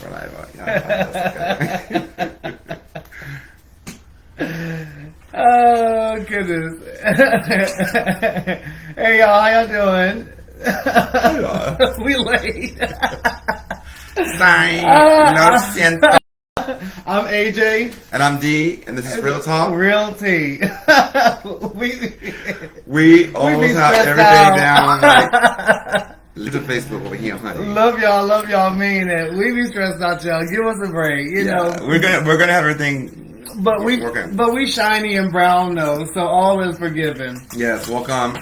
We're live. Yeah. Oh goodness. Hey y'all, how y'all doing? We late. Sorry. No siento. I'm AJ. And I'm D, and this is Real Talk. Real Tea. We almost have everything down. Like, leave the Facebook over here, honey. Love y'all, mean it. We be stressed out, y'all. Give us a break, you know. We're gonna have everything. But we shiny and brown though, so all is forgiven. Yes, welcome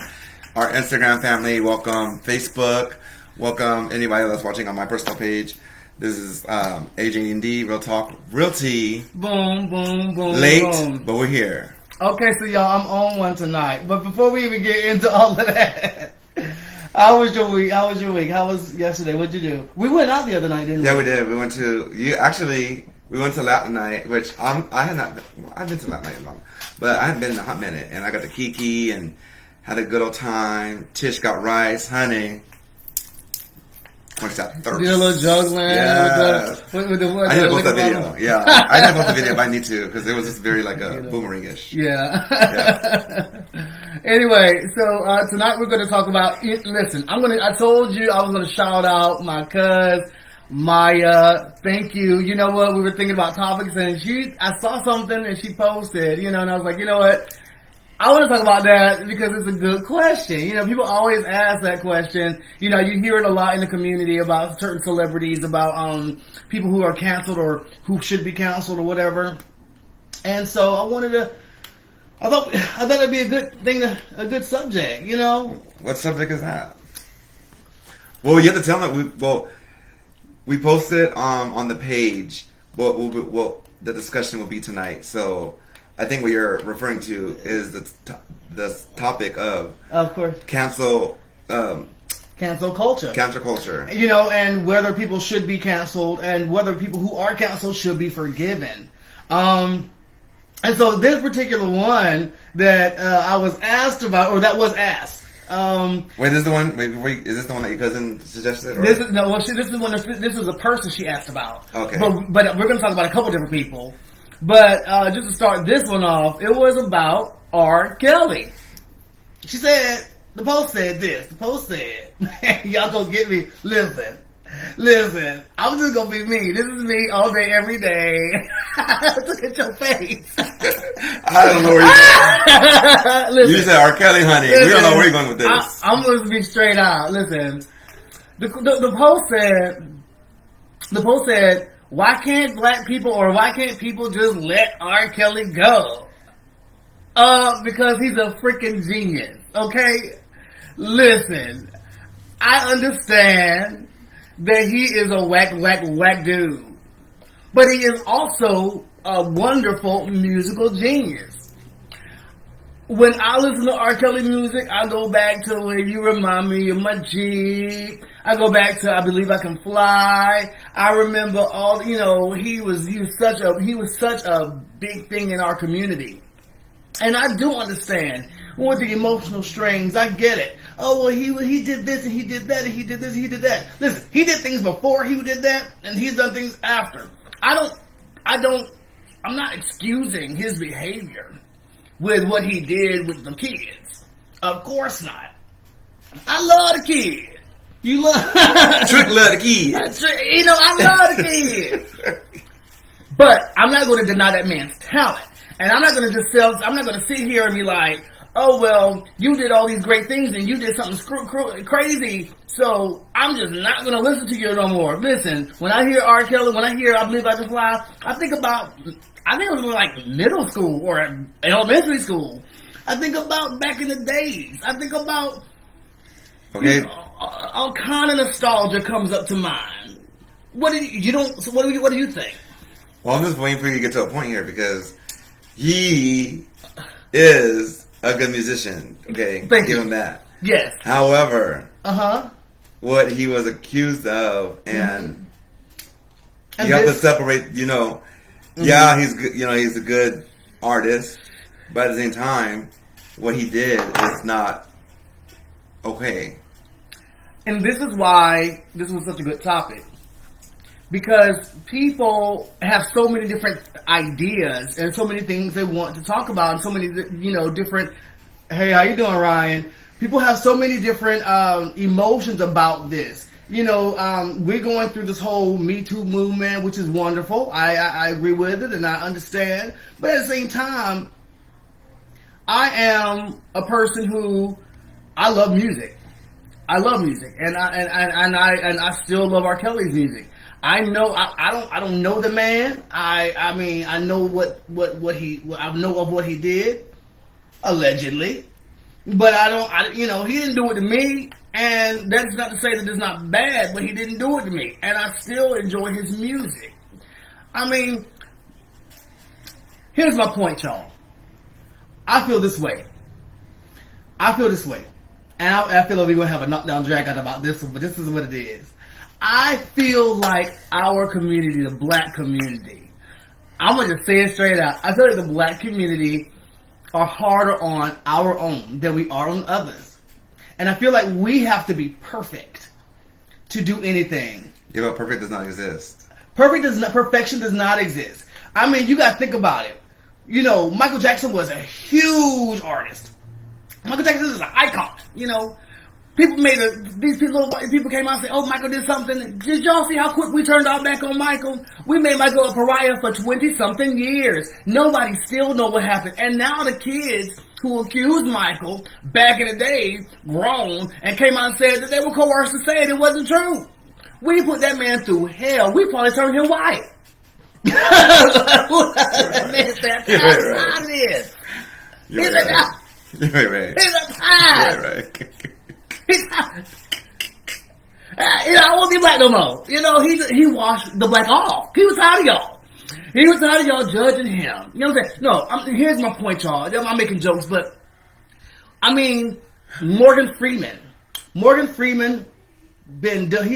our Instagram family. Welcome Facebook. Welcome anybody that's watching on my personal page. This is AJ and D, Real Talk, Real Tea. Boom, boom, boom. Late, boom. but we're here. Okay, so y'all, I'm on one tonight. But before we even get into all of that, how was your week? How was yesterday? What'd you do? We went out the other night, didn't we? Yeah, we did. We went to we went to Latin night, which I've been to Latin night long, but I haven't been in a hot minute. And I got the Kiki and had a good old time. Tish got rice, honey. Quenched that thirst. Did a little juggling. Yeah. With the I didn't post that video. Yeah, I didn't post the video, but I need to because it was just very like a boomerang-ish. Yeah. Anyway, so tonight we're going to talk about. Listen, I told you I was going to shout out my cuz Maya. Thank you. You know what? We were thinking about topics, and I saw something, and she posted. You know, and I was like, you know what? I want to talk about that because it's a good question. You know, people always ask that question. You know, you hear it a lot in the community about certain celebrities, about people who are canceled or who should be canceled or whatever. And so I thought it'd be a good thing, a good subject. You know, what subject is that? Well, you have to tell me. We posted on the page. What the discussion will be tonight. So. I think what you're referring to is the topic of course, cancel culture. Cancel culture. You know, and whether people should be canceled and whether people who are canceled should be forgiven. And so this particular one that I was asked about, or that was asked. Wait, this is the one. Wait, is this the one that your cousin suggested? Or? This is a person she asked about. Okay, but we're going to talk about a couple different people. But just to start this one off, it was about R. Kelly. She said, the post said this. The post said, y'all gonna get me. Listen, I'm just gonna be me. This is me all day, every day. Look at your face. I don't know where you're going. You said R. Kelly, honey. Listen, we don't know where you're going with this. I'm gonna be straight out. Listen, the post said, why can't black people or why can't people just let R. Kelly go? Because he's a freaking genius, okay? Listen, I understand that he is a whack dude. But he is also a wonderful musical genius. When I listen to R. Kelly music, I go back to when you remind me of my Jeep. I go back to I Believe I Can Fly. I remember all, you know, he was such a big thing in our community. And I do understand with the emotional strings. I get it. Oh, well, he did this and he did that and he did this and he did that. Listen, he did things before he did that and he's done things after. I'm not excusing his behavior with what he did with the kids. Of course not. I love the kids. You love Trick love the kids. You know, I love the kids. But I'm not going to deny that man's talent. And I'm not going to sit here and be like, oh, well, you did all these great things and you did something crazy, so I'm just not going to listen to you no more. Listen, when I hear R. Kelly, when I hear I Believe I Can Fly, I think it was like middle school or elementary school. I think about back in the days. I think about all kind of nostalgia comes up to mind. What do you think? Well, I'm just waiting for you to get to a point here because he is a good musician. Okay, Thank give you. him that. Yes. However, what he was accused of, and you have to separate. You know, yeah, he's good. You know, he's a good artist, but at the same time, what he did is not okay. And this is why this was such a good topic. because people have so many different ideas and so many things they want to talk about, and so many, different. Hey, how you doing, Ryan? People have so many different emotions about this. We're going through this whole Me Too movement, which is wonderful. I agree with it and I understand. But at the same time, I am a person who I love music. I love music, and I still love R. Kelly's music. I know I don't know the man. I mean I know what I know of what he did allegedly, but he didn't do it to me. And that's not to say that it's not bad, but he didn't do it to me. And I still enjoy his music. I mean, here's my point, y'all. I feel this way. And I feel like we're going to have a knockdown drag out about this one, but this is what it is. I feel like our community, the black community, I'm going to say it straight out. I feel like the black community are harder on our own than we are on others. And I feel like we have to be perfect to do anything. Yeah, but perfect does not exist. Perfection does not exist. I mean, you got to think about it. Michael Jackson was a huge artist. Michael Jackson is an icon. People people came out and said, "Oh, Michael did something." Did y'all see how quick we turned our back on Michael? We made Michael a pariah for 20-something years. Nobody still know what happened. And now the kids who accused Michael back in the day, grown, and came out and said that they were coerced to say it wasn't true. We put that man through hell. We probably turned him white. That man said, "That's this. He's a pie. I won't be black no more." He washed the black off. He was tired of y'all. He was tired of y'all judging him. You know what I'm saying? No, here's my point, y'all. I'm making jokes, but I mean, Morgan Freeman, he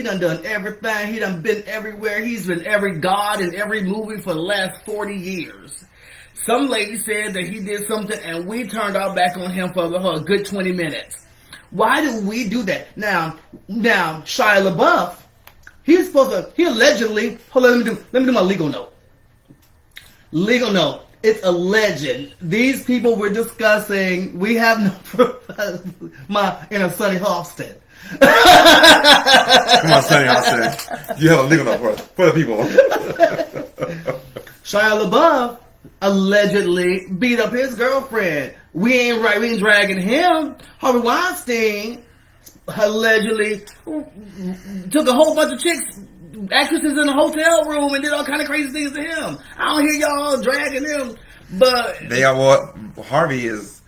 done everything. He done been everywhere. He's been every god in every movie for the last 40 years. Some lady said that he did something, and we turned our back on him for a good 20 minutes. Why do we do that? Now, Shia LaBeouf, he allegedly, hold on, let me do my legal note. Legal note. It's a legend. These people we're discussing, we have no proof. My inner Sonny Hofston. Come on, Sonny Hofston. You have a legal note for the people. Shia LaBeouf allegedly beat up his girlfriend. We ain't dragging him. Harvey Weinstein allegedly took a whole bunch of chicks, actresses in a hotel room, and did all kind of crazy things to him. I don't hear y'all dragging him, but Harvey is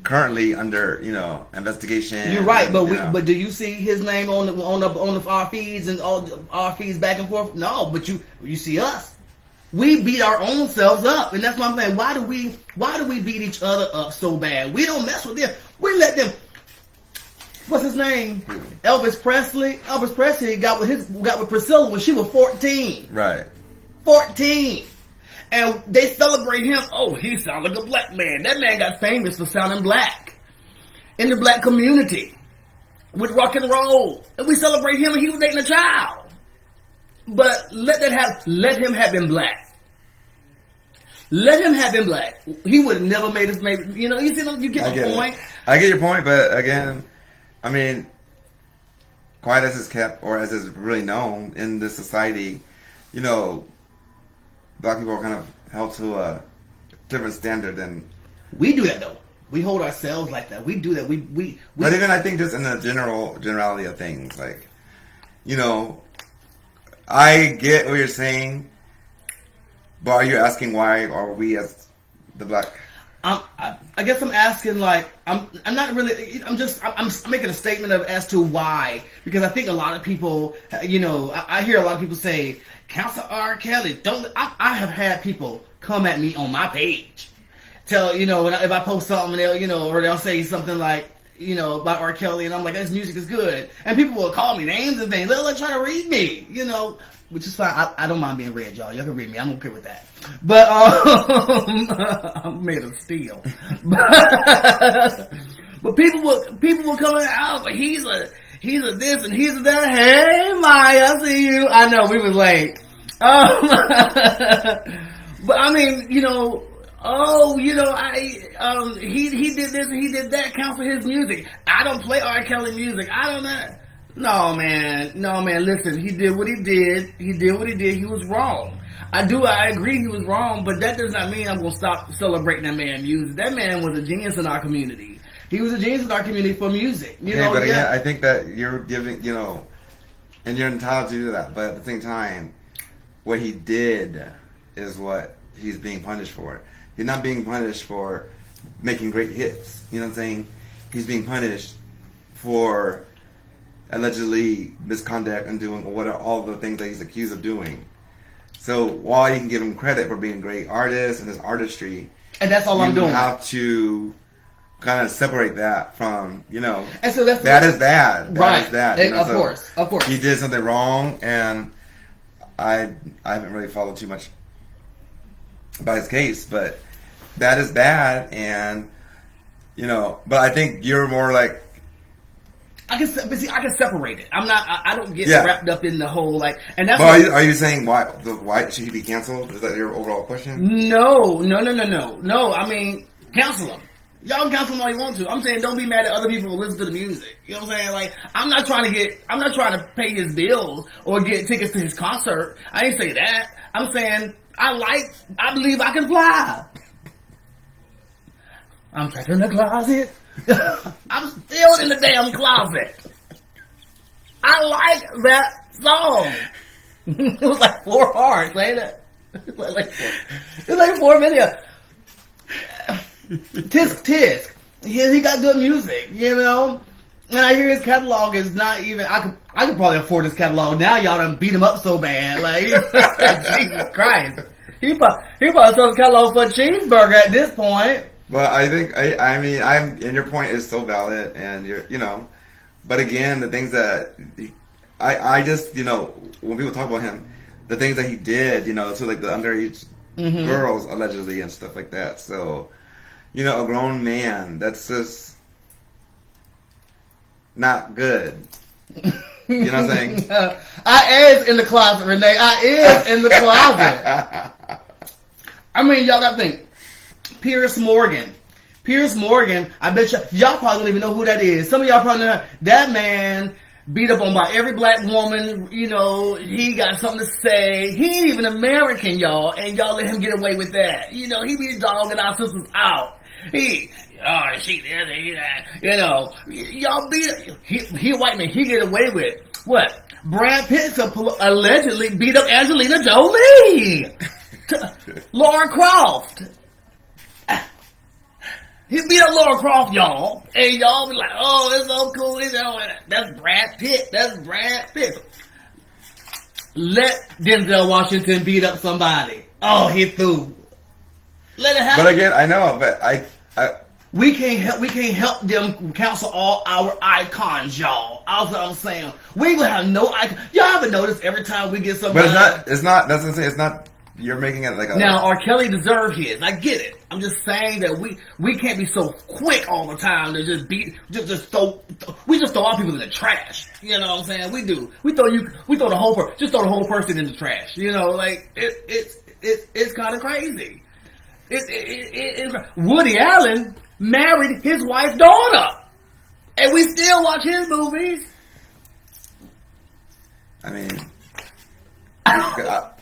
currently under investigation. You're right, but do you see his name on the our feeds and all our feeds back and forth? No, but you see us. We beat our own selves up, and that's what I'm saying. Why do we beat each other up so bad? We don't mess with them. We let them. What's his name? Elvis Presley. Elvis Presley got with Priscilla when she was 14. Right. 14. And they celebrate him. Oh, he sounds like a black man. That man got famous for sounding black in the black community with rock and roll. And we celebrate him, and he was dating a child. But let him have been black. Let him have been black. He would have never made us. You get the point. I get your point, but again, I mean, quiet as it's kept, or as is really known in this society, black people are kind of held to a different standard than we do. That though, we hold ourselves like that. We do that. We. But even I think just in the generality of things, like, I get what you're saying, but are you asking why are we as the black? I guess I'm asking, like, I'm not really, I'm making a statement as to why, because I think a lot of people, I hear a lot of people say, "Counsel R. Kelly, I have had people come at me on my page, tell, if I post something, they'll say something like, about R. Kelly, and I'm like, "This music is good," and people will call me names and things, they'll try to read me, which is fine. I don't mind being read, y'all can read me, I'm okay with that. But I'm made of steel. But people were coming out, but he's a this and he's a that. Hey, Maya, I see you. I know we was late. But I mean, he did this and he did that. Count for his music. I don't play R. Kelly music. I don't know. No man. Listen, he did what he did. He did what he did. He was wrong. I agree he was wrong, but that does not mean I'm gonna stop celebrating that man's music. That man was a genius in our community. He was a genius in our community for music. But again, I think that you're giving, and you're entitled to do that. But at the same time, what he did is what he's being punished for. He's not being punished for making great hits. You know what I'm saying? He's being punished for allegedly misconduct and doing all the things that he's accused of doing. So while you can give him credit for being a great artist and his artistry, and that's all I'm doing, you have to kind of separate that from, And so that is bad. That is bad. Of course. He did something wrong, and I haven't really followed too much about his case, but that is bad, and but I think you're more like, I can separate it. I'm not. I don't get wrapped up in the whole and that's. Well, are you saying why should he be canceled? Is that your overall question? No. I mean, cancel him. Y'all can cancel him all you want to. I'm saying don't be mad at other people who listen to the music. You know what I'm saying? Like, I'm not trying to pay his bills or get tickets to his concert. I ain't say that. I'm saying I believe I can fly. I'm trapped in the closet. I'm still in the damn closet. I like that song. It was like 4 parts, ain't it? It's like 4 minutes. Tisk. He got good music, And I hear his catalog is not even. I could probably afford his catalog now. Y'all done beat him up so bad, Jesus Christ. He probably sold his catalog for a cheeseburger at this point. Well, I think and your point is so valid, and but again, the things that I just when people talk about him, the things that he did, to like the underage girls allegedly and stuff like that. So, a grown man, that's just not good. You know what I'm saying? I is in the closet, Renee. I is in the closet. I mean, y'all gotta think. Piers Morgan, I bet y'all probably don't even know who that is. Some of y'all probably know that man beat up on by every black woman. He got something to say. He ain't even American, y'all, and y'all let him get away with that. He be dogging our sisters out. She did that. Y'all beat he a white man. He get away with what? Brad Pitt allegedly beat up Angelina Jolie. Laura Croft. He beat up Laura Croft, y'all. And y'all be like, oh, it's so cool. That's Brad Pitt. Let Denzel Washington beat up somebody. Oh, he threw. Let it happen. But again, I know, but we can't help them cancel all our icons, y'all. That's what I'm saying. We gonna have no icon. Y'all ever notice every time we get somebody? But it's not. That's what I'm saying. It's not. You're making it like a. Now, R. Kelly deserved his. I get it. I'm just saying that we can't be so quick all the time to just throw our people in the trash. You know what I'm saying? We do. We throw the whole person in the trash. It's kind of crazy. Woody Allen married his wife's daughter, and we still watch his movies. I mean, I was gonna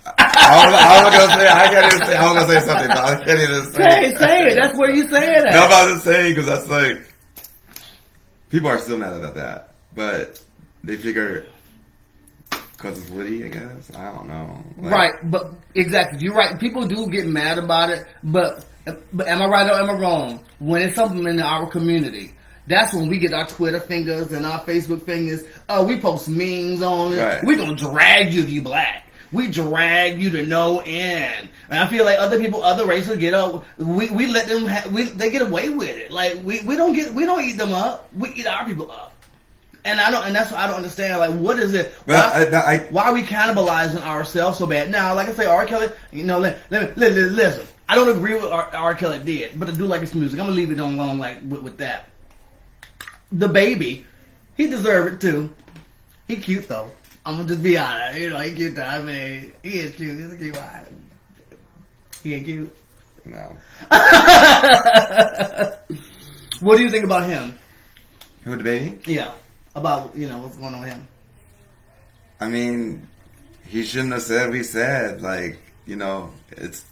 say. I can't even say. I was gonna say something, but I can't even say. Say it. That's where you say it at. No, I'm just saying because that's like people are still mad about that, but they figure because it's Woody. I guess I don't know. Right, but exactly, you're right. People do get mad about it, but am I right or am I wrong? When it's something in our community, that's when we get our Twitter fingers and our Facebook fingers. We post memes on it. Right. We're gonna drag you if you black. We drag you to no end, and I feel like other people, other races get up. We let them. They get away with it. Like we don't eat them up. We eat our people up, and that's what I don't understand. Like, what is it? Why are we cannibalizing ourselves so bad? Now, like I say, R. Kelly. Listen. I don't agree with what R. Kelly did, but I do like his music. I'm gonna leave it alone, like with that. The baby, he deserved it too. He cute though. I'm gonna just be honest. You know, he cute. I mean, he is cute. He's a cute guy. He ain't cute. No. What do you think about him? Who, the baby? Yeah, about what's going on with him. I mean, he shouldn't have said what he said. Like, it's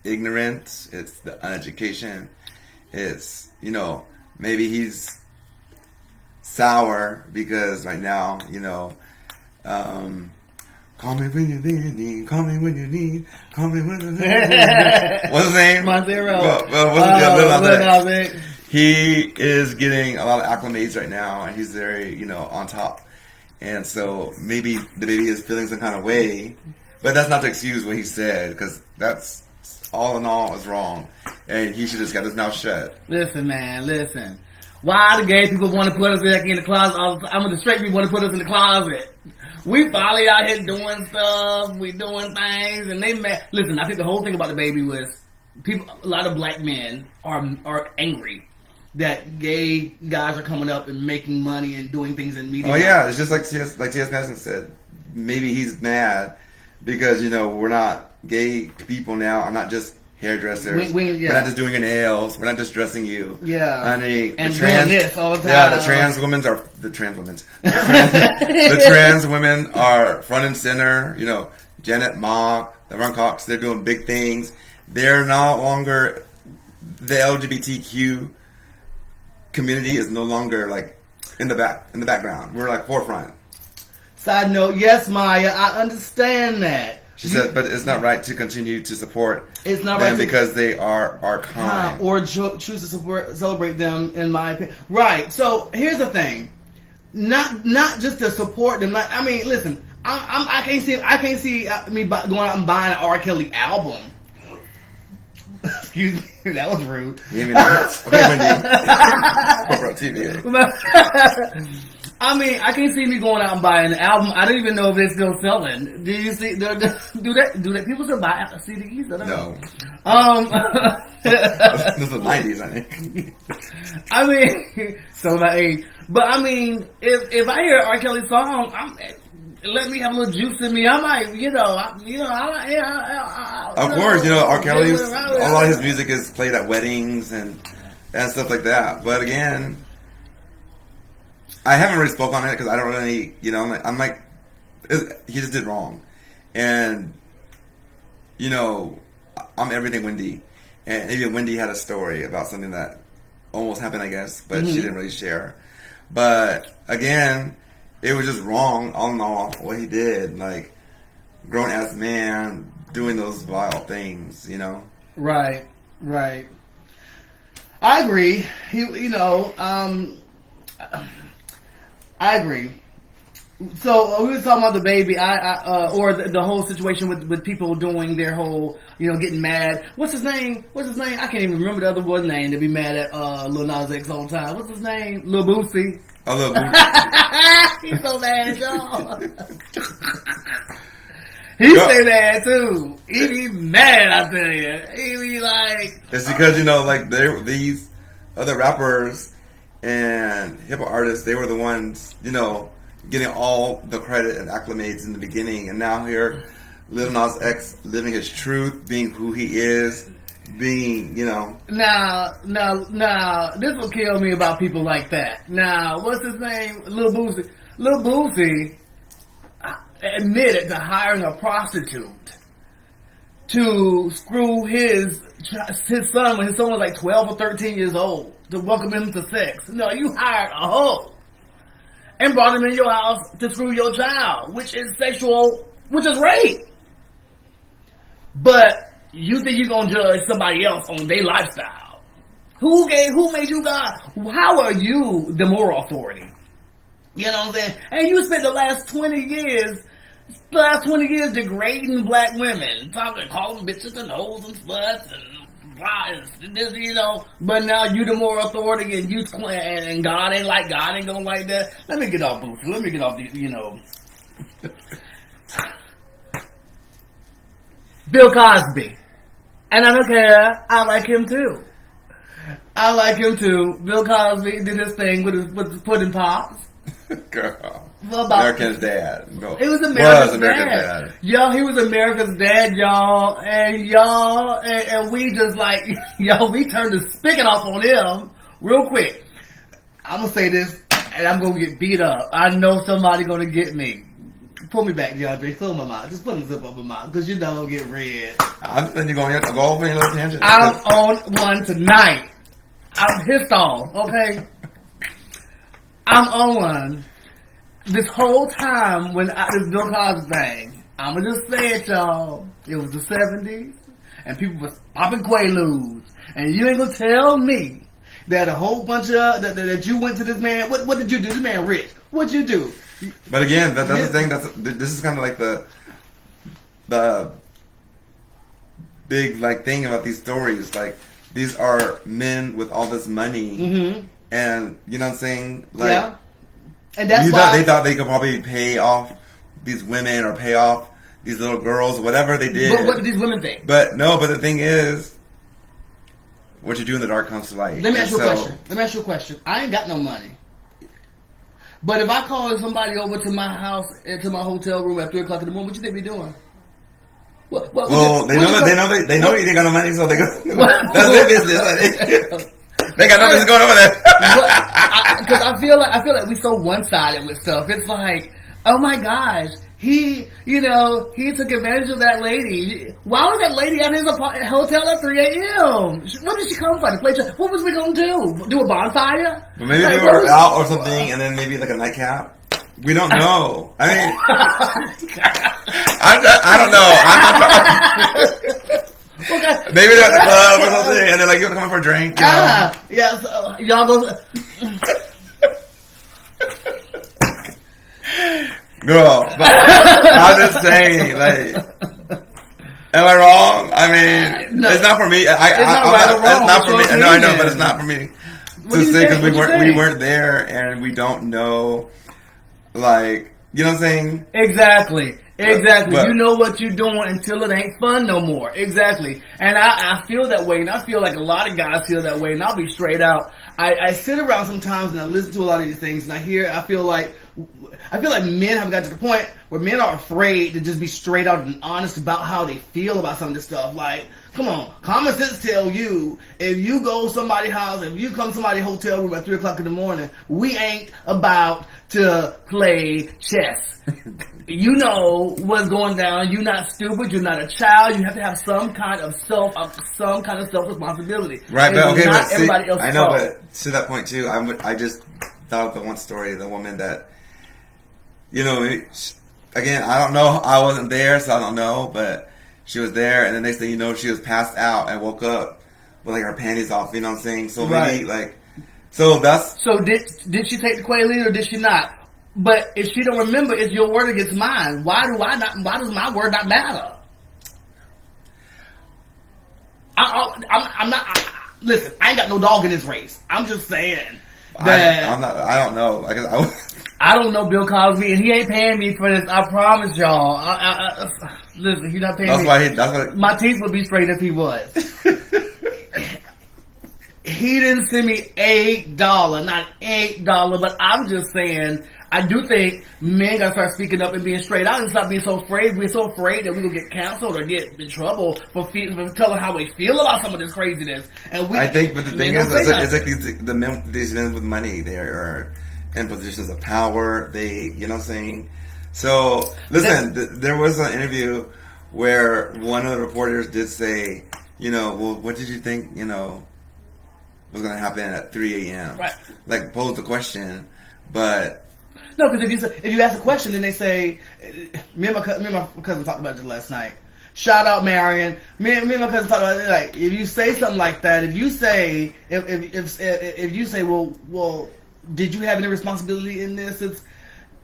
ignorance. It's the uneducation. It's, maybe he's sour because right now, call me when you need, call me when you need, call me when you need. What's his name? Montero. Lil Nas X. He is getting a lot of acclimates right now, and he's very, on top. And so maybe the baby is feeling some kind of way, but that's not to excuse what he said, because that's all in all is wrong, and he should just got his mouth shut. Listen, man, listen. Why the gay people want to put us back in the closet? I'm the straight people want to put us in the closet. We finally out here doing stuff, we doing things, and they mad. Listen, I think the whole thing about the baby was a lot of black men are angry that gay guys are coming up and making money and doing things in media. Oh yeah, it's just like T.S. Madison said. Maybe he's mad because we're not gay people now. I'm not just hairdressers. We're not just doing your nails. We're not just dressing you. Yeah. Honey, and doing this all the time. Yeah, the trans women are the trans women are front and center. Janet Mock, the Ron Cox, they're doing big things. They're no longer the LGBTQ community is no longer like in the background. We're like forefront. Side note, yes, Maya, I understand that. She said, but it's not right to continue to support it's not them right because they are kind. Or choose to celebrate them, in my opinion. Right. So here's the thing, not just to support them. I mean, listen, I can't see me going out and buying an R. Kelly album. Excuse me, that was rude. I mean, I can't see me going out and buying an album. I don't even know if it's still selling. Do you see? Do that? People still buy CDs? I don't know. This is the 90s, I think. I mean, so my age. But I mean, if I hear an R. Kelly song, let me have a little juice in me. I might, of course, R. Kelly's, a lot of his music is played at weddings and stuff like that. But again, I haven't really spoke on it because I don't really, I'm like, he just did wrong. And, I'm everything Wendy. And even Wendy had a story about something that almost happened, I guess, but she didn't really share. But again, it was just wrong all in all what he did. Like, grown ass man doing those vile things, Right. I agree. I agree. So we were talking about the baby, or the whole situation with people doing their whole, getting mad. What's his name? I can't even remember the other boy's name to be mad at Lil Nas X all the time. What's his name? Lil Boosie. Oh, Lil Boosie. He's so mad at y'all. He say that too. He be mad, I tell you. He be like... It's because, like, these other rappers and hip-hop artists, they were the ones, getting all the credit and acclimates in the beginning. And now here, Lil Nas X living his truth, being who he is, being, Now, this will kill me about people like that. Now, what's his name? Lil Boosie. Lil Boosie admitted to hiring a prostitute to screw his son when his son was like 12 or 13 years old to welcome him to sex. No, you hired a hoe and brought him in your house to screw your child, which is rape. But you think you're gonna judge somebody else on their lifestyle? Who made you God? How are you the moral authority? You know what I'm saying? And you spent the last 20 years degrading black women, calling bitches and hoes and sluts and this, But now you the moral authority, and and God ain't gonna like that. Let me get off Boosie. Let me get off these, Bill Cosby, and I don't care. I like him too. Bill Cosby did his thing with his pudding pops. Girl. America's Dad. No, it was America's Dad. Yo, he was America's Dad, y'all. And we just like, yo, we turned the spigot off on him real quick. I'm going to say this, and I'm going to get beat up. I know somebody going to get me. Pull me back, DeAndre. Pull my mouth. Just put a zip up my mouth, because you know I'm going to get red. Then you're going to go off on your little tangent. I'm on one tonight. I'm pissed off, okay? I'm on one. This whole time when this Bill Cosby thing, I'm going to just say it, y'all. It was the 70s, and people was popping Quaaludes. And you ain't going to tell me that a whole bunch of, that you went to this man. What did you do? This man rich. What'd you do? But again, that's the thing. This is kind of like the big like thing about these stories. Like, these are men with all this money, mm-hmm. and you know what I'm saying? Like, yeah. And that's why they thought they could probably pay off these women or pay off these little girls, whatever they did. But what did these women think? But no, but the thing is, what you do in the dark comes to light. Let me ask you a question. I ain't got no money. But if I call somebody over to my house, to my hotel room at 3 o'clock in the morning, what you think they doing? They know you ain't got no money, so they go. That's their business. They got nothing going over there. Because I feel like we so one-sided with stuff. It's like, oh my gosh, he took advantage of that lady. Why was that lady at his hotel at 3 a.m.? What did she come for? To play? What was we gonna do? Do a bonfire? But maybe they were out or something, and then maybe like a nightcap. We don't know. I mean, I don't know. I'm not. Okay. Maybe they're at the club or something, and they're like, "You want to come in for a drink?" You know? Yeah. So, y'all go. Girl, but I'm just saying, like, am I wrong? I mean, no, it's not for me. It's not for me. No, I know, but it's not for me to say because we weren't there and we don't know. Like, you know what I'm saying? Exactly. But, you know what you're doing until it ain't fun no more. Exactly. And I feel that way, and I feel like a lot of guys feel that way, and I'll be straight out. I sit around sometimes and I listen to a lot of these things, and I feel like men have got to the point where men are afraid to just be straight out and honest about how they feel about some of this stuff. Like, come on, common sense tell you, if you go to somebody's house, if you come to somebody's hotel room at 3 o'clock in the morning, we ain't about to play chess. You know what's going down. You're not stupid. You're not a child. You have to have some kind of self responsibility. Right, but okay, not but everybody else. I know, but to that point too, I just thought of the one story, the woman that, you know, again, I don't know. I wasn't there, so I don't know, but she was there, and the next thing you know, she was passed out and woke up with like her panties off. You know what I'm saying? So maybe like, so that's. So did she take the Quaalude or did she not? But if she don't remember, it's your word against mine. Why does my word not matter? I'm not. Listen, I ain't got no dog in this race. I'm just saying that I don't know. I don't know Bill Cosby, and he ain't paying me for this. I promise y'all. Listen, he's not paying me. My teeth would be straight if he was. He didn't send me $8, not $8, but I'm just saying, I do think men gotta start speaking up and being straight out and stop being so afraid. We're so afraid that we're gonna get canceled or get in trouble for telling how we feel about some of this craziness. And I think, but the thing is, it's like the men with money, they are in positions of power. You know what I'm saying? So, listen, there was an interview where one of the reporters did say, you know, well, what did you think, you know, was going to happen at 3 a.m.? Right. Like, pose the question, but... No, because if you ask a question, then they say, me and my cousin talked about this last night. Shout out Marion. Me and my cousin talked about it. Like, if you say something like that, if you say, well, did you have any responsibility in this?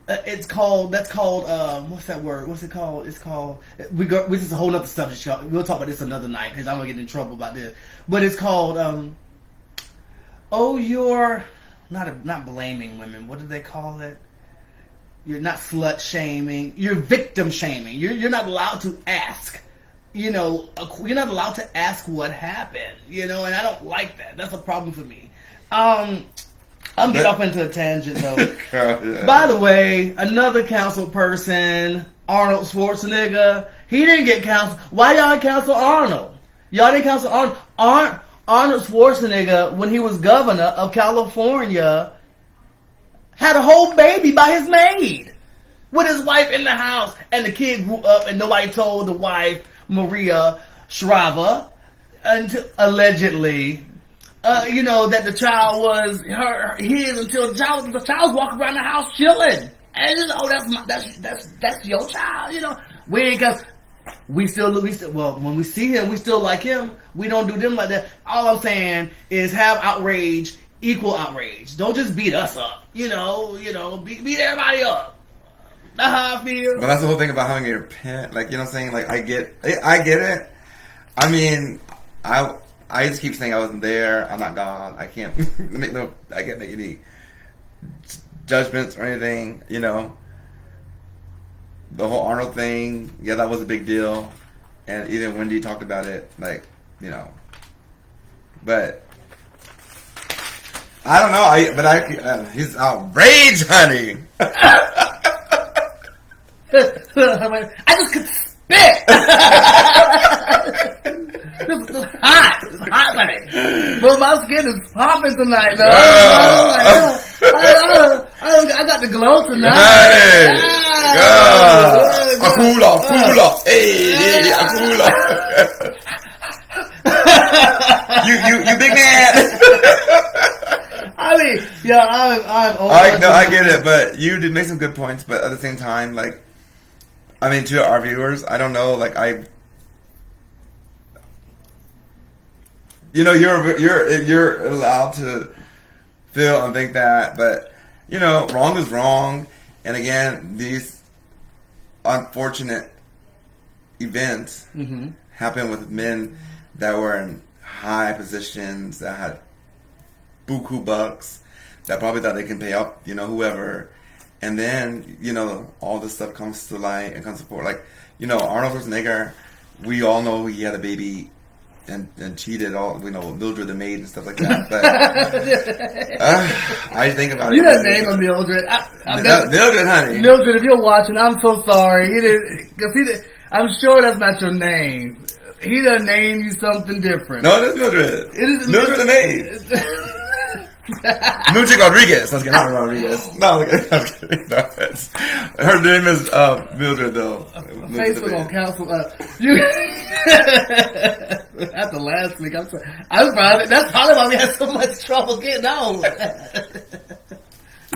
It's called, what's that word? What's it called? It's called, this is a whole other subject, y'all. We'll talk about this another night because I'm going to get in trouble about this. But it's called, you're not blaming women. What do they call it? You're not slut shaming. You're victim shaming. You're not allowed to ask. You know, you're not allowed to ask what happened. You know, and I don't like that. That's a problem for me. I'm getting off into a tangent though. Yeah. By the way, another canceled person, Arnold Schwarzenegger. He didn't get canceled. Why y'all cancel Arnold? Y'all didn't cancel Arnold. Arnold Schwarzenegger, when he was governor of California, had a whole baby by his maid with his wife in the house, and the kid grew up, and nobody told the wife, Maria Shriver, allegedly. That the child was his until the child was walking around the house chilling. And that's your child. We ain't got. We still when we see him, we still like him. We don't do them like that. All I'm saying is have outrage, equal outrage. Don't just beat us up. Beat everybody up. That's how I feel. But that's the whole thing about having your pet. Like, you know what I'm saying? Like, I get it. I mean, I just keep saying I wasn't there. I'm not God. I can't make any judgments or anything. The whole Arnold thing, yeah, that was a big deal, and even Wendy talked about it, like, but I don't know. He's outraged, honey. I just could spit. This is hot. It's hot, honey. But my skin is popping tonight, though. I got the glow tonight. Hey, Akula. Hey, Akula. You big man. I mean, yeah, I'm old. I get it, but you did make some good points. But at the same time, like, I mean, to our viewers, I don't know, like, you're allowed to feel and think that, but wrong is wrong. And again, these unfortunate events happen with men that were in high positions, that had buku bucks, that probably thought they can pay up, whoever. And then, all this stuff comes to light and comes to forward. Like, Arnold Schwarzenegger, we all know he had a baby and cheated Mildred the maid and stuff like that. But I think about it. You didn't name him Mildred. Mildred, honey. Mildred, if you're watching, I'm so sorry. I'm sure that's not your name. He done named you something different. No, it is Mildred. It is Mildred the maid. Mildred Rodriguez. Let's get out of Rodriguez. No, I'm kidding. No, her name is Mildred, though. Facebook on council. You after last week, that's probably why we had so much trouble getting on.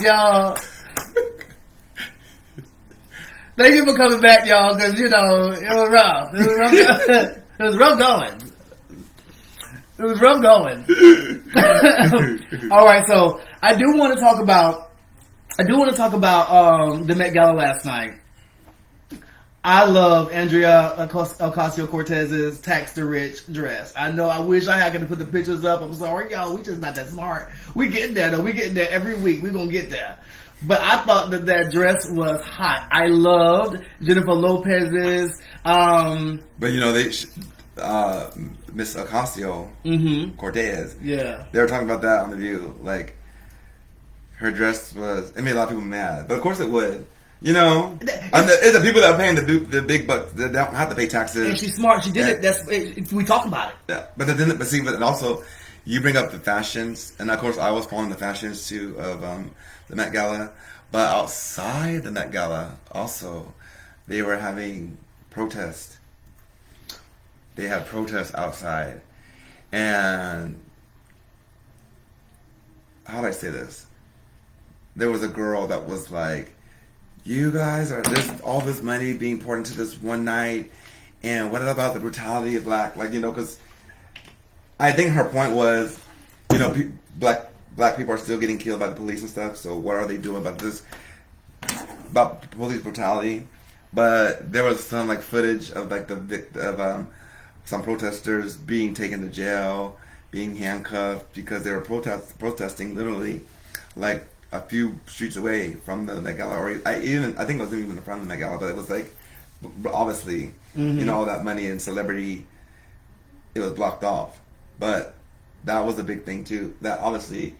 Y'all, thank you for coming back, y'all, because it was rough. It was rough going. It was rough going. All right, so I do want to talk about the Met Gala last night. I love Andrea Ocasio-Cortez's Tax the Rich dress. I know. I wish I could put the pictures up. I'm sorry, y'all. We just not that smart. We getting there though. We getting there every week. We gonna get there. But I thought that dress was hot. I loved Jennifer Lopez's. But Miss Ocasio Cortez. Yeah. They were talking about that on The View. Like, her dress it made a lot of people mad. But of course it would. It's the people that are paying the big bucks that don't have to pay taxes. And she's smart. She did it. We talk about it. Yeah. But also, you bring up the fashions. And of course, I was following the fashions too of the Met Gala. But outside the Met Gala, also, they were having protests. They had protests outside. And how do I say this? There was a girl that was like, you guys there's all this money being poured into this one night, and what about the brutality of black, because I think her point was, black people are still getting killed by the police and stuff, so what are they doing about this, about police brutality? But there was some footage of some protesters being taken to jail, being handcuffed because they were protesting literally a few streets away from the Met Gala, or I think it wasn't even in front of the Met Gala, but it was obviously, all that money and celebrity, it was blocked off. But that was a big thing too. That obviously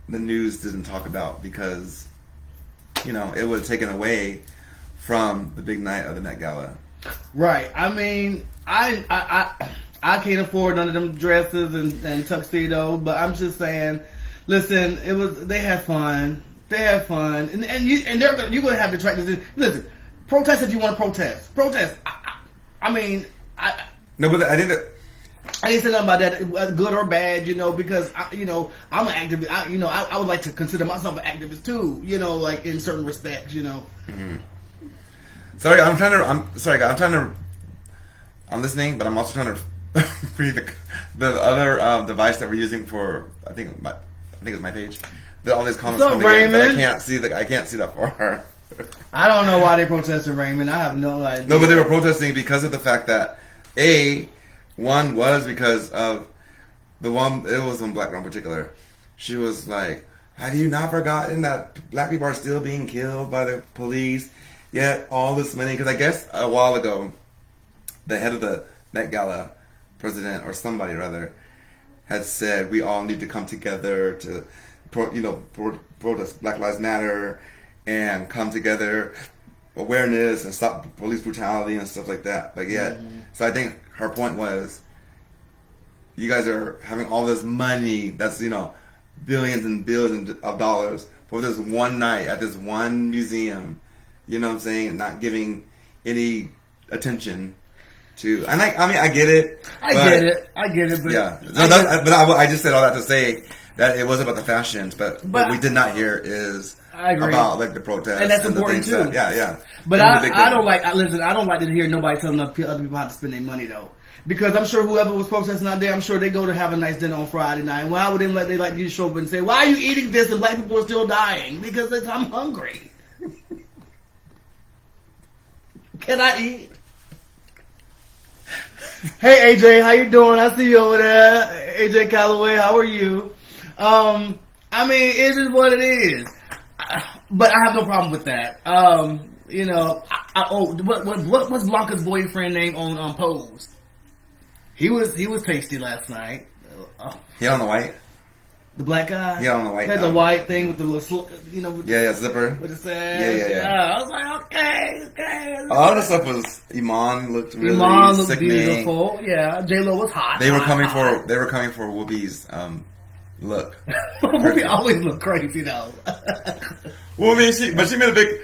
the news didn't talk about because, you know, it would have taken away from the big night of the Met Gala. Right. I mean, I can't afford none of them dresses and tuxedos, but I'm just saying, listen, they had fun. They had fun, and you're gonna have to track this in. Listen, protest if you want to protest. Protest. I mean, No, but I think that I didn't say nothing about that, good or bad, you know, because I'm an activist. I would like to consider myself an activist too, you know, like in certain respects, you know. Mm-hmm. Sorry, I'm listening, but I'm also trying to read the other device that we're using for. I think it's my page. All these comments What's up, coming in, but Raymond? I can't see that far. I don't know why they protested, Raymond. I have no idea. No, but they were protesting because of the fact that one was because of it was one black girl in particular. She was like, have you not forgotten that black people are still being killed by the police? Yet all this money, because I guess a while ago, the head of the Met Gala, president or somebody rather, had said we all need to come together to, protest Black Lives Matter and come together, awareness and stop police brutality and stuff like that. But yet, so I think her point was, you guys are having all this money that's, billions and billions of dollars for this one night at this one museum, you know what I'm saying, not giving any attention to, and I get it. I get it, but yeah. No, I just said all that to say that it wasn't about the fashions, but what we did not hear is about like the protests, and that's important too. Yeah. But I don't like. Listen, I don't like to hear nobody telling other people how to spend their money though, because I'm sure whoever was protesting out there, I'm sure they go to have a nice dinner on Friday night. Why would they like you to show up and say, "Why are you eating this?" and black people are still dying? Because I'm hungry. Can I eat? Hey AJ, how you doing? I see you over there. AJ Calloway, how are you? I mean, it is what it is. But I have no problem with that. What was Blanca's boyfriend name on Pose? He was tasty last night. He on the white. The black guy? Yeah, on the white. Had the white thing with the little, zipper. With the sash. Yeah. I was like, okay. A lot of the stuff was Iman looked really sickening. Beautiful. Yeah, J-Lo was hot. They were coming for Whoopi's look. Whoopi always look crazy though. Well, I mean, she made a big.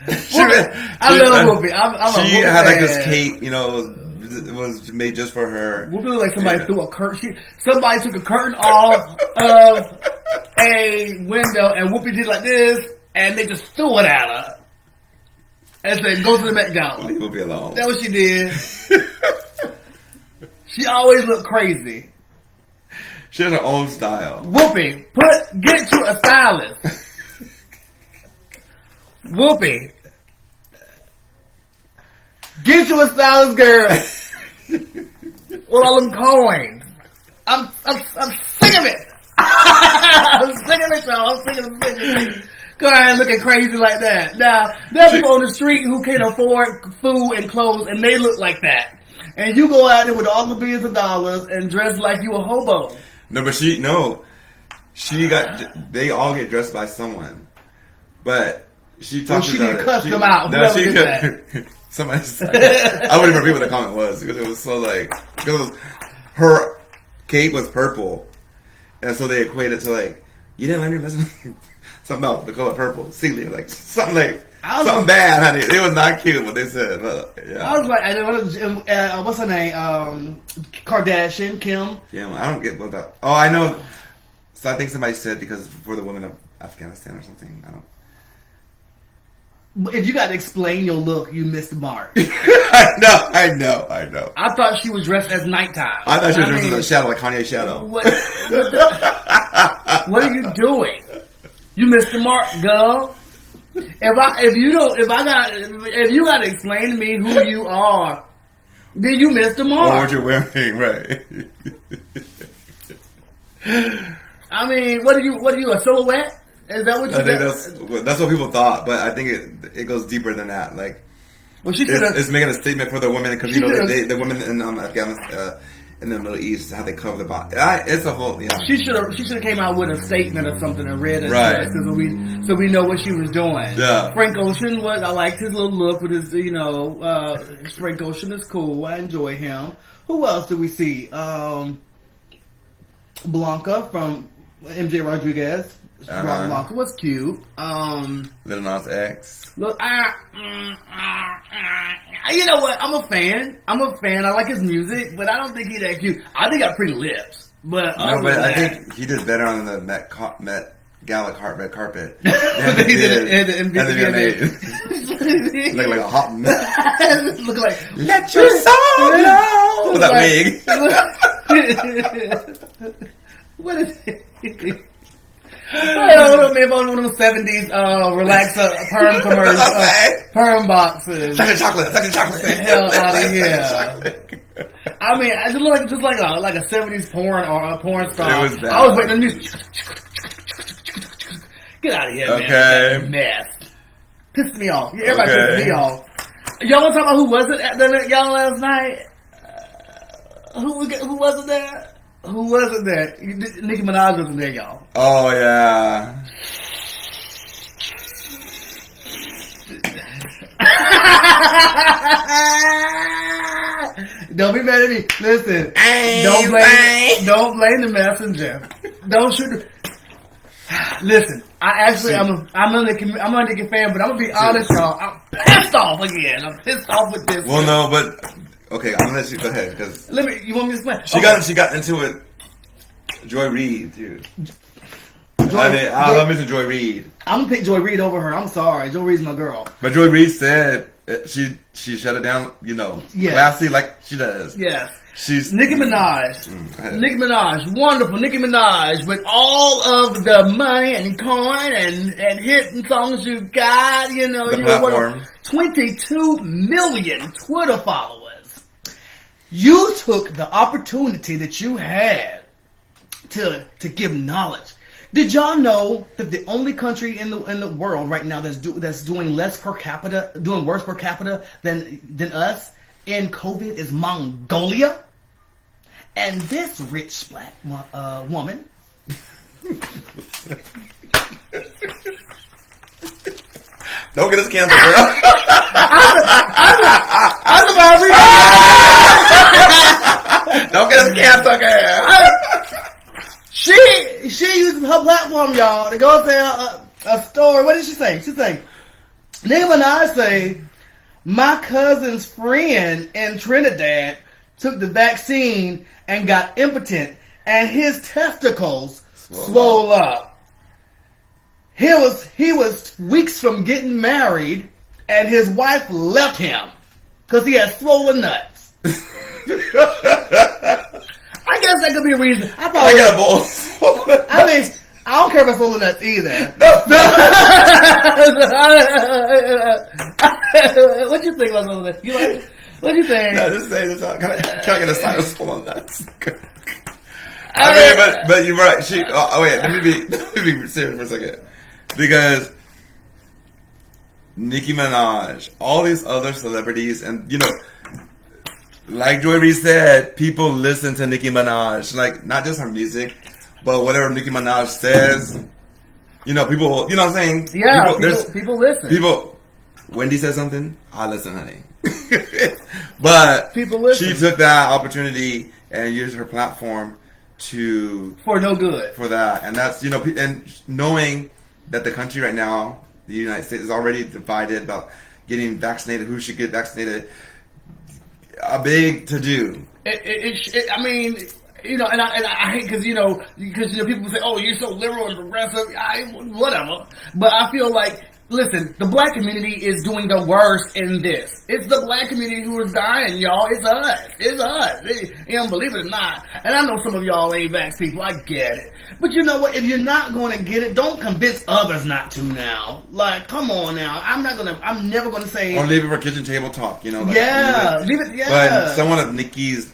I love Whoopi. She had like this cape, it was made just for her. Whoopi looked like somebody threw a curtain. Somebody took a curtain off of a window, and Whoopi did like this, and they just threw it at her. And said, "Go to the Met Gala." Leave Whoopi alone. That's what she did. She always looked crazy. She has her own style. Whoopi, get you a stylist. Whoopi, get you a stylist, girl. With all them coins. I'm sick of it. I'm sick of it, y'all. I'm sick of it. Go ahead looking crazy like that. Now, there are people on the street who can't afford food and clothes, and they look like that. And you go out there with all the billions of dollars and dress like you a hobo. No, but they all get dressed by someone. But she talked she about didn't it. cuss them out. No, she could. Somebody said, I wouldn't even repeat what the comment was because it was so her cape was purple. And so they equated to you didn't learn your lesson? Something about the color purple. Celia, something bad, honey. It was not cute what they said. Yeah. I was like, what's her name? Kardashian, Kim. Yeah, I don't get what that. Oh, I know. So I think somebody said because for the women of Afghanistan or something. I don't. If you got to explain your look, you missed the mark. I know. I thought she was dressed as nighttime. I thought she was dressed as a shadow, like Kanye's shadow. What are you doing? You missed the mark, girl. If you got to explain to me who you are, then you missed the mark. Or what you're wearing, right? I mean, what are you, a silhouette? Is that what you think that's what people thought, but I think it goes deeper than that. Well, it's making a statement for the women because the women in in the Middle East, how they cover the body. It's a whole, She should have came out with a statement or something and read it, Right. so we know what she was doing. Yeah. Frank Ocean I liked his little look with his, Frank Ocean is cool. I enjoy him. Who else do we see? Blanca from MJ Rodriguez. Blanca was cute. Little Nas X. Look, you know what? I'm a fan. I like his music, but I don't think he's that cute. I think he got pretty lips. But I think he did better on the Met Gala red carpet than he did in Look like a hot mess. Look like let your soul know. With that wig. What is it? Hold on, man, one of those 70s relaxer perm commercials, perm boxes. Second chocolate. Get the hell out of here. I mean, it looked just like a 70s porn or a porn star. It was bad. I was waiting on you. Get out of here, man. Okay. That mess. Pissed me off. Everybody pissed me off. Y'all want to talk about who wasn't at y'all last night? Who wasn't there? Who wasn't there? Nicki Minaj wasn't there, y'all. Oh, yeah. Don't be mad at me. Listen, don't blame the messenger. Don't shoot. Listen, I'm a Nicki fan, but I'm gonna be honest, y'all. I'm pissed off again. I'm pissed off with this. Well, no, but okay, I'm gonna let you go ahead because you want me to explain? She got into it. Joy Reid, dude. I love Mr. Joy Reid. I'm gonna pick Joy Reid over her. I'm sorry, Joy Reid's my girl. But Joy Reid said she shut it down, classy like she does. Yes. She's Nicki Minaj. Nicki Minaj, wonderful Nicki Minaj, with all of the money and coin and hit songs you got, the platform. 22 million Twitter followers. You took the opportunity that you had to give knowledge. Did y'all know that the only country in the world right now that's doing worse per capita than us in COVID is Mongolia? And this rich black woman don't get us canceled, girl. Don't get us canceled, girl. She uses her platform, y'all, to go tell a story. What did she say? She say, Nicki Minaj say, my cousin's friend in Trinidad took the vaccine and got impotent, and his testicles swole up. He was weeks from getting married, and his wife left him because he had swollen nuts. I guess that could be a reason. I got a bowl. I mean, I don't care about swollen nuts either. What you think about swollen nuts? You like it? What you think? No, just say this. Can I get a sign of swollen nuts? I mean, but you're right. Wait, let me be serious for a second. Because Nicki Minaj, all these other celebrities, and like Joy Reid said, people listen to Nicki Minaj, like not just her music, but whatever Nicki Minaj says. People. You know what I'm saying? Yeah, people listen. Wendy said something. I listen, honey. But people listen. She took that opportunity and used her platform for no good. For that, and that's and knowing that the country right now, the United States, is already divided about getting vaccinated, who should get vaccinated. A big to do. I mean, and I hate because people say, "Oh, you're so liberal and progressive." Whatever, but I feel like, listen, the black community is doing the worst in this. It's the black community who is dying, y'all. It's us. Believe it or not. And I know some of y'all ain't vax people. I get it. But you know what? If you're not going to get it, don't convince others not to now. Like, come on now. I'm never going to say. Or leave it for kitchen table talk, leave it. Yeah. But someone of Nicki's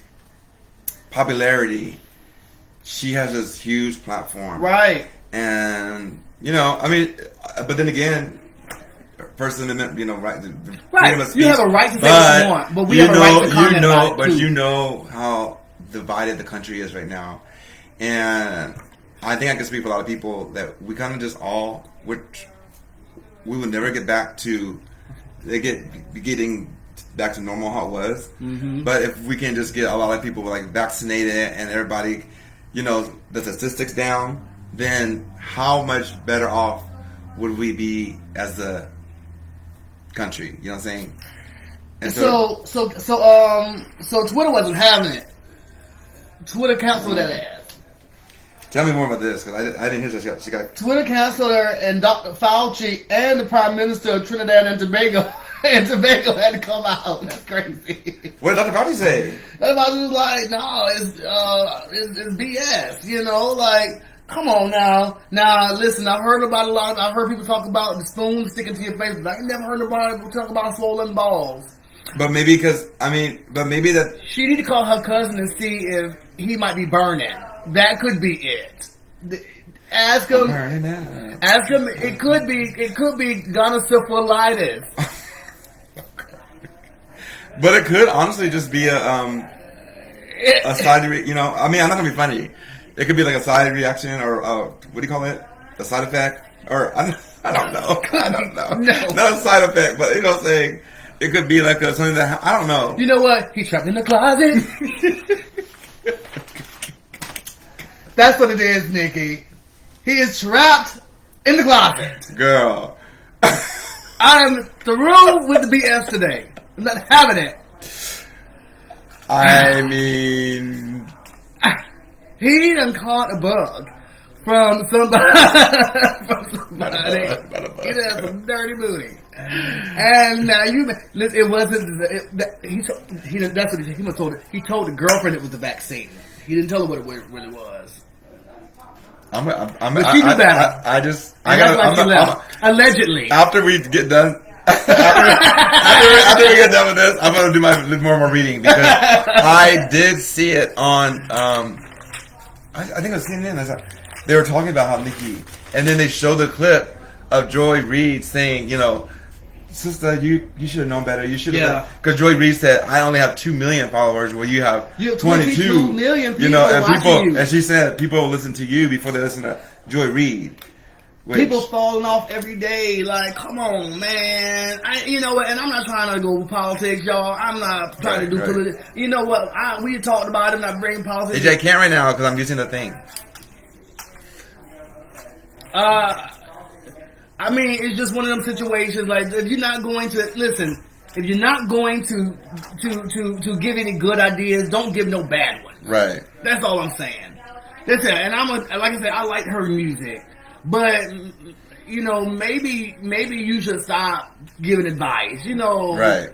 popularity, she has this huge platform. Right. And, but then again, First Amendment, right. Right. You have a right to say what you want, but we have a right to comment about it too. But you know how divided the country is right now. And I think I can speak for a lot of people that we kind of just all we would never get back to getting back to normal how it was. Mm-hmm. But if we can just get a lot of people like vaccinated and everybody, the statistics down, then how much better off would we be as a country? You know what I'm saying? And so Twitter wasn't having it. Twitter canceled that ass. Tell me more about this, because I didn't hear this. She got Twitter canceled her, and Dr. Fauci and the Prime Minister of Trinidad and Tobago had to come out. That's crazy. What did Dr. Fauci say? Dr. Fauci was like, no, it's BS. Like, come on now. Now, listen, I've heard about a lot. I've heard people talk about the spoon sticking to your face, but I ain't never heard people talk about swollen balls. But maybe that She need to call her cousin and see if he might be burning. That could be it. Ask him. Ask him. It could be gonosyphilitis. But it could honestly just be a side. I'm not gonna be funny. It could be like a side reaction, or what do you call it? A side effect, or I don't know. No. Not a side effect, but what I'm saying. It could be like something that I don't know. You know what? He's trapped in the closet. That's what it is, Nikki. He is trapped in the closet. Girl. I'm through with the BS today. I'm not having it. I mean... He done caught a bug from somebody. He done some dirty booty. And now it wasn't. That's what he told her. He told the girlfriend it was the vaccine. He didn't tell her what it really was. But she knew better. Allegedly. After we get done, after we get done with this, I'm gonna do more reading, because I did see it on. I think it was CNN. They were talking about how Nikki, and then they showed the clip of Joy Reid saying, sister, you should have known better. You should have. Because Joy Reid said, I only have 2 million followers, where you have 22 million people. And she said people will listen to you before they listen to Joy Reid. People falling off every day. Like, come on, man. You know what? And I'm not trying to go politics, y'all. I'm not trying to do politics. You know what? We talked about it. I'm not bringing politics. I can't right now because I'm using the thing. I mean, it's just one of them situations. Like, if you're not going to listen, if you're not going to give any good ideas, don't give no bad ones. Right. That's all I'm saying. That's it. And like I said, I like her music, but maybe you should stop giving advice. Right.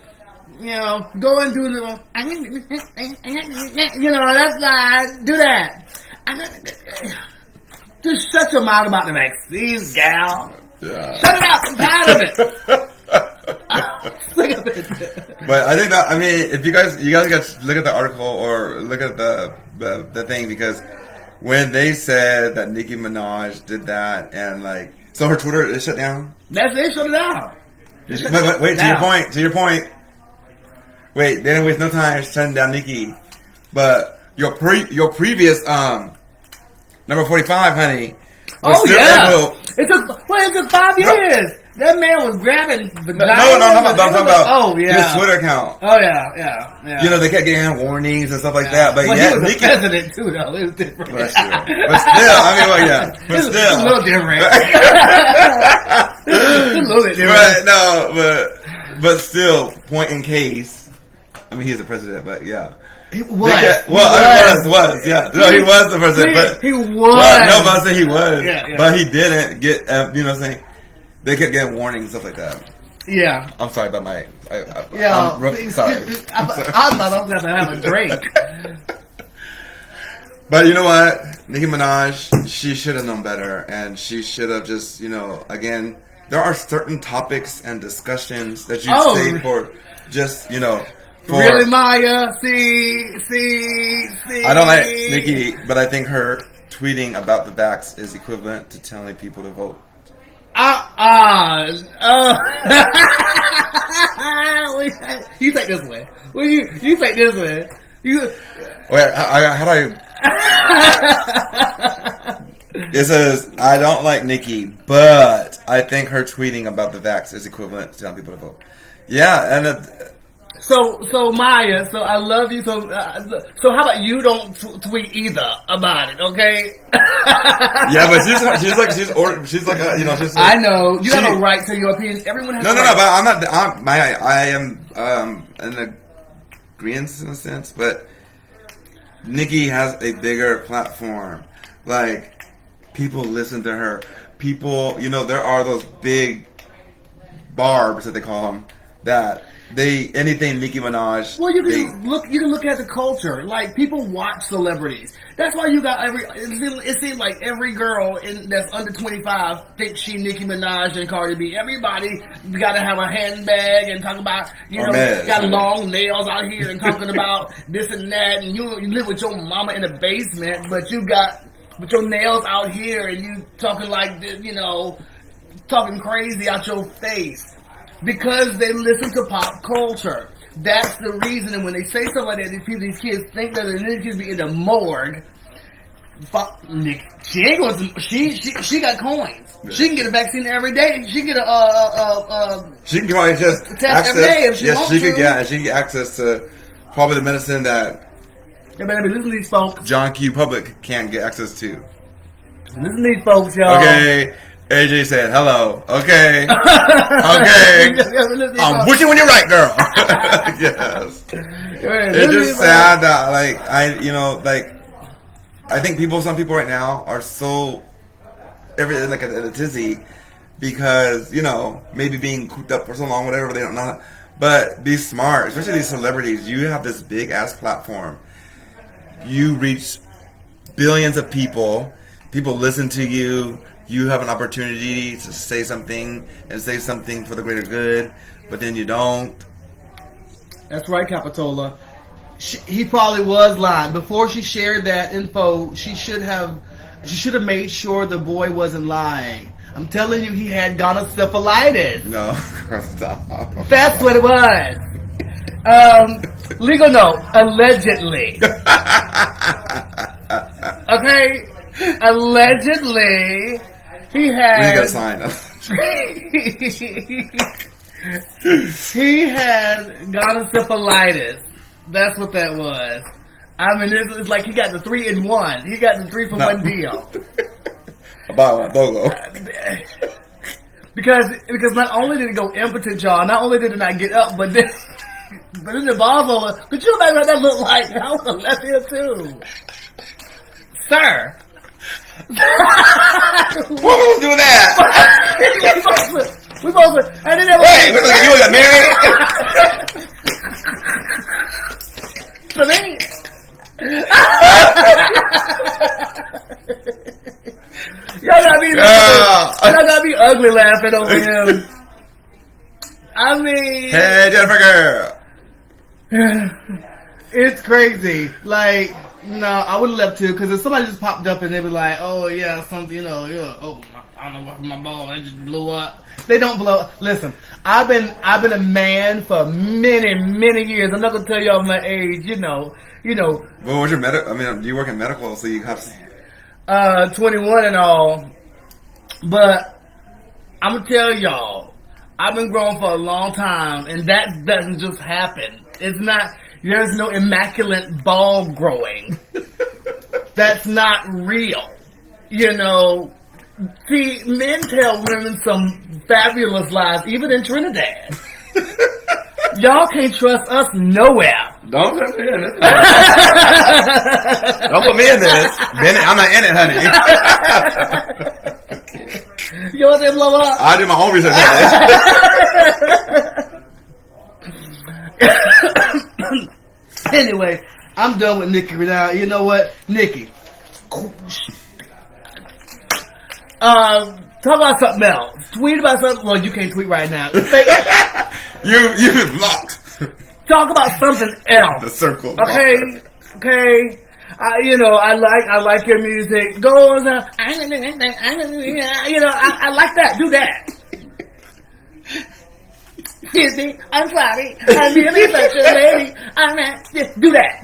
Go and do the. That's not do that. Just shut your mouth about the vaccines, gal. Yeah. Shut it up! I'm tired of it. But I think that, if you guys got look at the article or look at the thing, because when they said that Nicki Minaj did that, and so her Twitter is shut down. That's it. Shut it down. Wait, to your point. Wait, they didn't waste no time shutting down Nicki, but your previous number 45, honey. Oh yeah, it took 5 years. That man was grabbing the guy. No, I'm talking about oh yeah, his Twitter account. Oh yeah. They kept getting warnings and stuff like that. But he was Nicki, the president too, though. It was different. But still, It's a little different. It's a little bit different. But still, point in case. He's the president, but yeah. He was. Yeah. No, he was the president. But he was. No, but I said he was. Yeah. But he didn't get, what I'm saying? They kept getting warnings and stuff like that. Yeah. I'm sorry about my... I'm sorry. I thought I was going to have a drink. But you know what? Nicki Minaj, she should have known better. And she should have just, again, there are certain topics and discussions that you say for just, Really, Maya? See. I don't like Nicki, but I think her tweeting about the vax is equivalent to telling people to vote. You take this way. Well, you take this way. You. Wait, how do I? It says, I don't like Nikki, but I think her tweeting about the vax is equivalent to telling people to vote. Yeah, and So Maya, so I love you. So how about you don't tweet either about it, okay? yeah, but she's like I know you have a right to your opinion. Everyone has. No, but I'm not. I am in agreement in a sense, but Nikki has a bigger platform. Like, people listen to her. People, there are those big barbs that they call them that. Anything Nicki Minaj. Well, you can look at the culture. Like, people watch celebrities. That's why you got it seems like every girl that's under 25 thinks she Nicki Minaj and Cardi B. Everybody got to have a handbag and talk about, got long nails out here and talking about this and that. And you live with your mama in a basement, but you got with your nails out here and you talking like this, talking crazy out your face. Because they listen to pop culture. That's the reason. And when they say something like that, these kids think that these kids be in the morgue. She ain't going to. She got coins. Yeah. She can get a vaccine every day. She can get she can probably just test access, every day if she wants to. She can get access to probably the medicine that. You better be listening to these folks. John Q. Public can't get access to. Listen to these folks, y'all. Okay. AJ said, hello. Okay. Okay. I'm wishing when you're right, girl. Yes. It's just sad that, I think some people right now are so, everything like a tizzy because, maybe being cooped up for so long, whatever, they don't know. But be smart, especially these celebrities. You have this big ass platform. You reach billions of people. People listen to you. You have an opportunity to say something and say something for the greater good, but then you don't. That's right, Capitola. He probably was lying. Before she shared that info, she should have made sure the boy wasn't lying. I'm telling you, he had gonosyphilitis. No, stop. That's what it was. Legal note, allegedly. Okay? Allegedly, he had. We got a sign. He had gonosyphilitis. That's what that was. I mean, it's like he got the 3-in-1. He got the 3-for-1 deal. About Bogo. Because not only did it go impotent, y'all, not only did it not get up, but then the balls over. Could you imagine what that looked like? I was left here too, sir. What was doing that? we both. I didn't ever. Wait, you got married? To me. Y'all gotta be ugly laughing over him. I mean, hey Jennifer girl. It's crazy. Like, no, I would have left too, because if somebody just popped up and they were like, oh yeah, something, oh, I don't know what my ball, I just blew up. They don't blow up. Listen, I've been a man for many years. I'm not gonna tell y'all my age, Well, what's your you work in medical, so you have 21 and all. But I'm gonna tell y'all, I've been growing for a long time, and that doesn't just happen. It's not. There's no immaculate ball growing. That's not real. See, men tell women some fabulous lies, even in Trinidad. Y'all can't trust us nowhere. Don't put me in this. Don't put me in this. I'm not in it, honey. You want to blow up? I do my own research on this. Anyway, I'm done with Nikki right now. You know what? Nikki. Talk about something else. Tweet about something. Well, you can't tweet right now. You've been blocked. Talk about something else. The circle. Okay. I like your music. Go on. I like that. Do that. Excuse me, I'm sorry. I'm really such a lady. I'm not. Do that.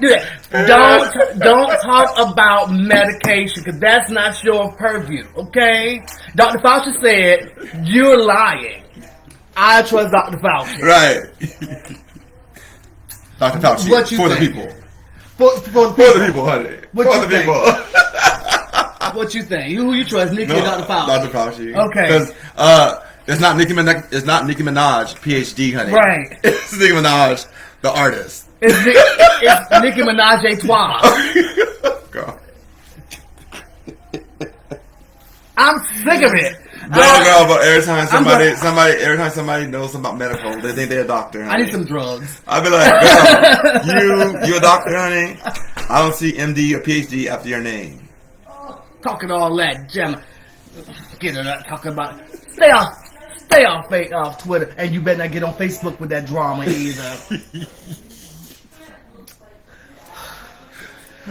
Don't talk about medication because that's not your purview. Okay? Dr. Fauci said you're lying. I trust Dr. Fauci. Right. Dr. Fauci. What you for think? the people. For the people, honey. What for you the think? people. What you think? Who you trust, Nicki or Dr. Fauci? Dr. Fauci. Okay. Because it's not Nicki Minaj, PhD, honey. Right. It's Nicki Minaj, the artist. It's Nicki Minaj et toi. Girl. I'm sick of it. Girl, but every time somebody knows about medical, they think they're a doctor, honey. I need some drugs. I'll be like, girl, you a doctor, honey? I don't see MD or PhD after your name. Talking all that, Gemma. Get it up, talking about stay off Twitter, and you better not get on Facebook with that drama either.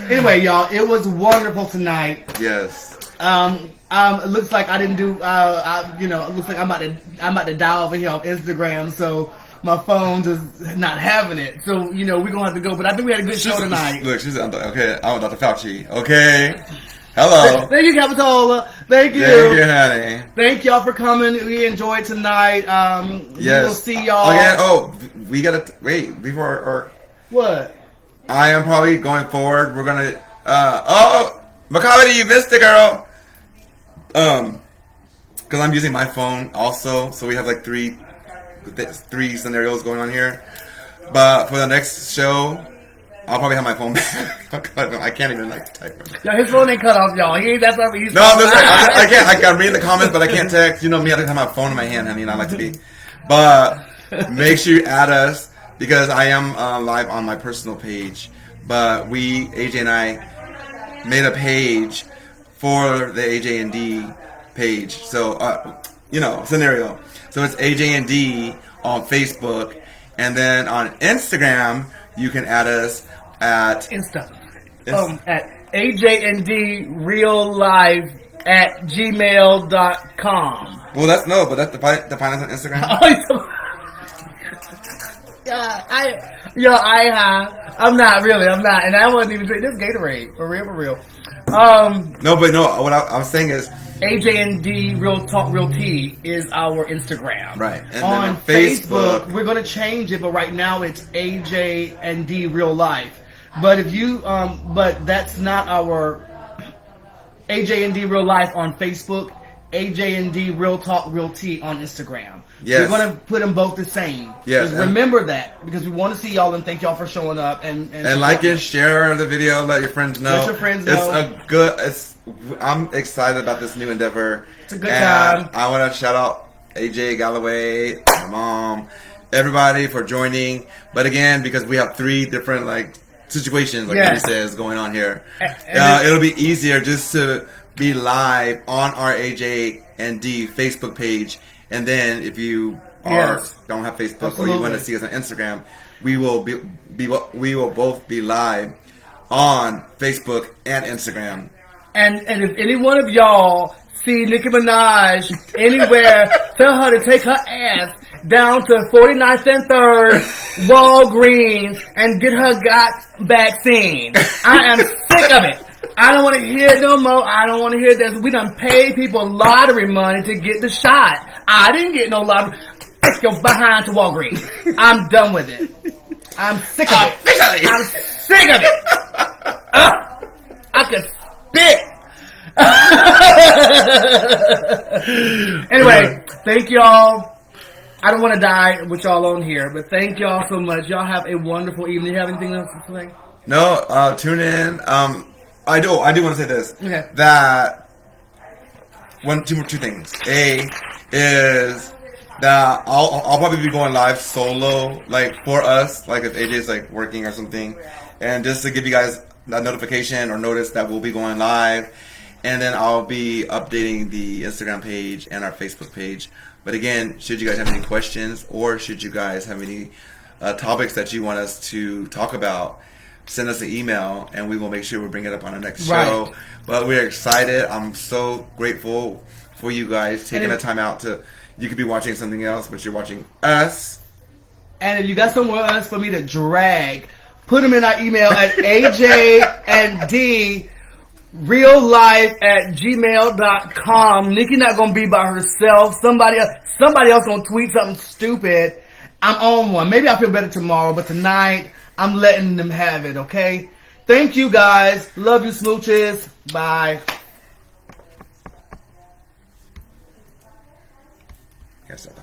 Anyway, y'all, it was wonderful tonight. Yes. It looks like I didn't do. It looks like I'm about to die over here on Instagram, so my phone just not having it. So we're gonna have to go. But I think we had a good show tonight. Look, she's okay. I'm Dr. Fauci. Okay. Hello. Thank you, Capitola. Thank you. Thank you, honey. Thank y'all for coming. We enjoyed tonight. Yes. We'll see y'all. Again, we gotta wait before or What? I am probably going forward. We're gonna. Macavity, you missed it, girl. Because I'm using my phone also, so we have like three scenarios going on here. But for the next show, I'll probably have my phone back. I can't even type. Yeah, his phone ain't cut off, y'all. That's what he's. No, I can't. I can read the comments, but I can't text. You know me, I like to have my phone in my hand, honey, and I like to be. But make sure you add us because I am live on my personal page. But AJ and I, made a page for the AJ and D page. So, scenario. So it's AJ and D on Facebook, and then on Instagram you can add us at at AJ&D Real Life at gmail.com. Well, that's the find us on Instagram. I'm not, and I wasn't even drinking this Gatorade for real. No. What I was saying is AJ&D Real Talk Real Tea is our Instagram. Right. And on then Facebook, we're going to change it, but right now it's AJ&D Real Life. But if you, but that's not our AJ&D Real Life on Facebook. AJ&D Real Talk Real Tea on Instagram. Yes. We're going to put them both the same. Yes. Just remember that because we want to see y'all and thank y'all for showing up and like and share the video. Let your friends know. Let your friends know. I'm excited about this new endeavor. It's a good time. I want to shout out AJ Galloway, my mom, everybody for joining. But again, because we have 3 different situations, like Andy says, going on here, it'll be easier just to be live on our AJ and D Facebook page, and then if you don't have Facebook or you want to see us on Instagram, we will both be live on Facebook and Instagram. And if any one of y'all see Nicki Minaj anywhere, tell her to take her ass down to 49th and 3rd Walgreens and get her vaccine. I am sick of it. I don't want to hear it no more. I don't want to hear this. We done paid people lottery money to get the shot. I didn't get no lottery. Take your behind to Walgreens. I'm done with it. I'm sick of it. I'm sick of it. I could spit. Anyway, thank y'all. I don't want to die with y'all on here, but thank y'all so much. Y'all have a wonderful evening. You have anything else to say? No, tune in. I do want to say this. Okay. That two things. A is that I'll probably be going live solo, for us, if AJ's working or something, and just to give you guys a notification or notice that we'll be going live, and then I'll be updating the Instagram page and our Facebook page. But again, should you guys have any questions or should you guys have any topics that you want us to talk about, send us an email and we will make sure we bring it up on our next show. But we're excited. I'm so grateful for you guys taking the time out to. You could be watching something else, but you're watching us. And if you got someone else for me to drag, put them in our email at ajandreallife@gmail.com. Nikki not gonna be by herself. Somebody else gonna tweet something stupid. I'm on one. Maybe I'll feel better tomorrow, but tonight I'm letting them have it, okay? Thank you guys. Love you, smooches. Bye. Guess that.